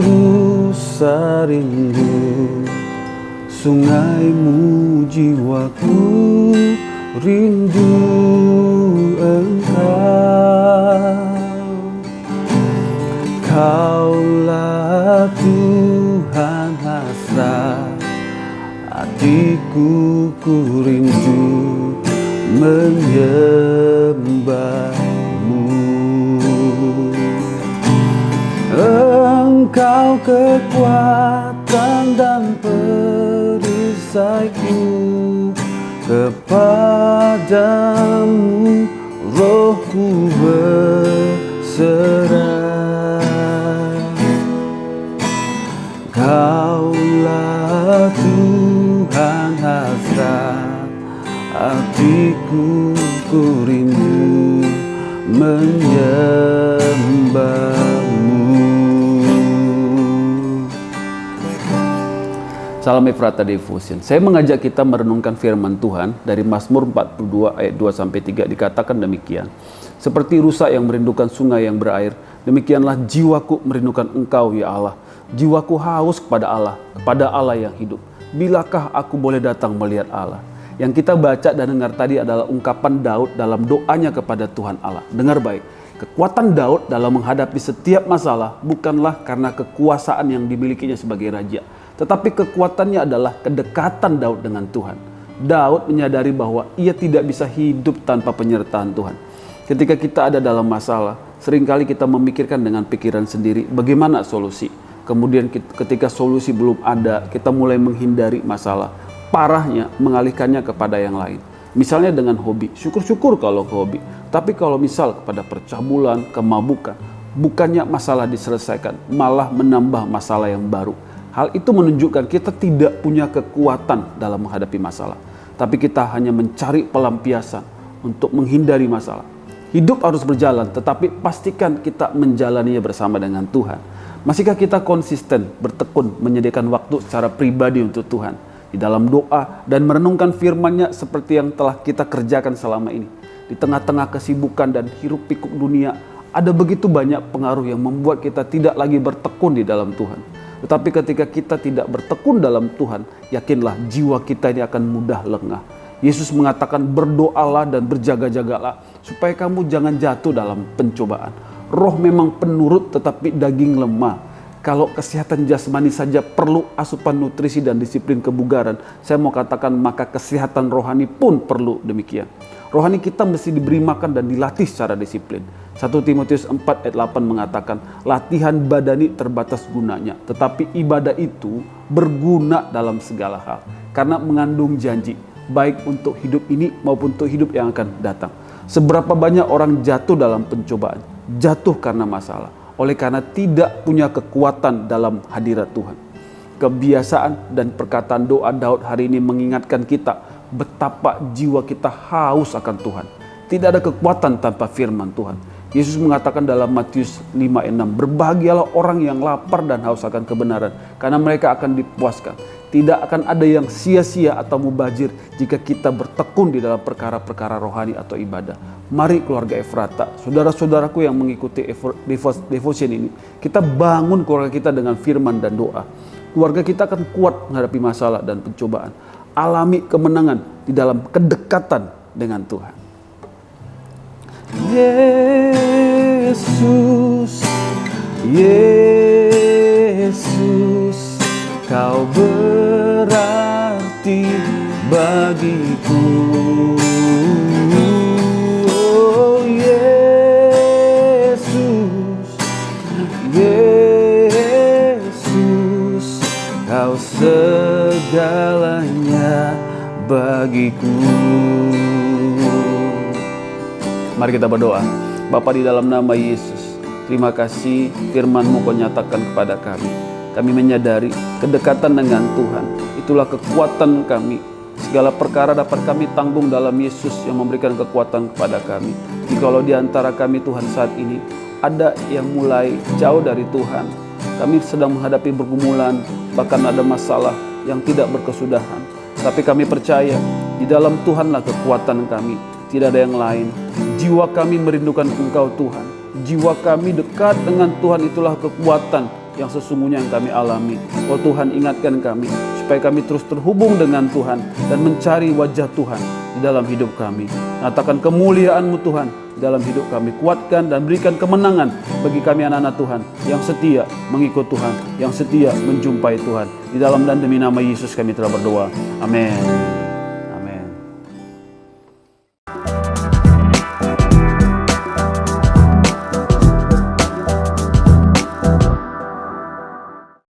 rusa rindu sungaimu, jiwaku rindu Engkau. Kaulah Tuhan hasrat hatiku, ku rindu menyembahmu. Engkau kekuatan dan perisaiku, kepadamu rohku berserah. Kaulah Tuhan hasrat hatiku, ku rindu menyembahmu. Salam Efrata Devotion. Saya mengajak kita merenungkan firman Tuhan dari Mazmur 42 ayat 2-3. Dikatakan demikian: seperti rusa yang merindukan sungai yang berair, demikianlah jiwaku merindukan Engkau ya Allah. Jiwaku haus kepada Allah yang hidup. Bilakah aku boleh datang melihat Allah? Yang kita baca dan dengar tadi adalah ungkapan Daud dalam doanya kepada Tuhan Allah. Dengar baik, kekuatan Daud dalam menghadapi setiap masalah bukanlah karena kekuasaan yang dimilikinya sebagai raja, tetapi kekuatannya adalah kedekatan Daud dengan Tuhan. Daud menyadari bahwa ia tidak bisa hidup tanpa penyertaan Tuhan. Ketika kita ada dalam masalah, seringkali kita memikirkan dengan pikiran sendiri bagaimana solusi. Kemudian ketika solusi belum ada, kita mulai menghindari masalah. Parahnya mengalihkannya kepada yang lain. Misalnya dengan hobi, syukur-syukur kalau ke hobi. Tapi kalau misal kepada percabulan, kemabukan, bukannya masalah diselesaikan, malah menambah masalah yang baru. Hal itu menunjukkan kita tidak punya kekuatan dalam menghadapi masalah. Tapi kita hanya mencari pelampiasan untuk menghindari masalah. Hidup harus berjalan, tetapi pastikan kita menjalaninya bersama dengan Tuhan. Masihkah kita konsisten bertekun menyediakan waktu secara pribadi untuk Tuhan di dalam doa dan merenungkan firman-Nya seperti yang telah kita kerjakan selama ini? Di tengah-tengah kesibukan dan hiruk pikuk dunia, ada begitu banyak pengaruh yang membuat kita tidak lagi bertekun di dalam Tuhan. Tetapi ketika kita tidak bertekun dalam Tuhan, yakinlah jiwa kita ini akan mudah lengah. Yesus mengatakan berdoalah dan berjaga-jagalah supaya kamu jangan jatuh dalam pencobaan. Roh memang penurut tetapi daging lemah. Kalau kesehatan jasmani saja perlu asupan nutrisi dan disiplin kebugaran, saya mau katakan maka kesehatan rohani pun perlu demikian. Rohani kita mesti diberi makan dan dilatih secara disiplin. 1 Timotius 4 ayat 8 mengatakan, latihan badani terbatas gunanya, tetapi ibadah itu berguna dalam segala hal. Karena mengandung janji, baik untuk hidup ini maupun untuk hidup yang akan datang. Seberapa banyak orang jatuh dalam pencobaan, jatuh karena masalah, oleh karena tidak punya kekuatan dalam hadirat Tuhan. Kebiasaan dan perkataan doa Daud hari ini mengingatkan kita betapa jiwa kita haus akan Tuhan. Tidak ada kekuatan tanpa firman Tuhan. Yesus mengatakan dalam Matius 5 ayat 6, berbahagialah orang yang lapar dan haus akan kebenaran, karena mereka akan dipuaskan. Tidak akan ada yang sia-sia atau mubazir jika kita bertekun di dalam perkara-perkara rohani atau ibadah. Mari keluarga Efrata, saudara-saudaraku yang mengikuti devotion ini, kita bangun keluarga kita dengan firman dan doa. Keluarga kita akan kuat menghadapi masalah dan pencobaan. Alami kemenangan di dalam kedekatan dengan Tuhan. Yesus, Yesus, Kau berarti bagiku. Oh Yesus, Yesus, Kau segalanya bagiku. Mari kita berdoa. Bapa, di dalam nama Yesus, terima kasih firman-Mu Kau nyatakan kepada kami. Kami menyadari kedekatan dengan Tuhan, itulah kekuatan kami. Segala perkara dapat kami tanggung dalam Yesus yang memberikan kekuatan kepada kami. Jikalau di antara kami Tuhan saat ini ada yang mulai jauh dari Tuhan, kami sedang menghadapi pergumulan, bahkan ada masalah yang tidak berkesudahan. Tapi kami percaya di dalam Tuhanlah kekuatan kami. Tidak ada yang lain. Jiwa kami merindukan Engkau Tuhan. jiwa kami dekat dengan Tuhan, itulah kekuatan yang sesungguhnya yang kami alami. Oh Tuhan, ingatkan kami supaya kami terus terhubung dengan Tuhan dan mencari wajah Tuhan di dalam hidup kami. Nyatakan kemuliaan-Mu Tuhan dalam hidup kami. Kuatkan dan berikan kemenangan bagi kami anak-anak Tuhan yang setia mengikut Tuhan, yang setia menjumpai Tuhan. Di dalam dan demi nama Yesus kami telah berdoa. Amin.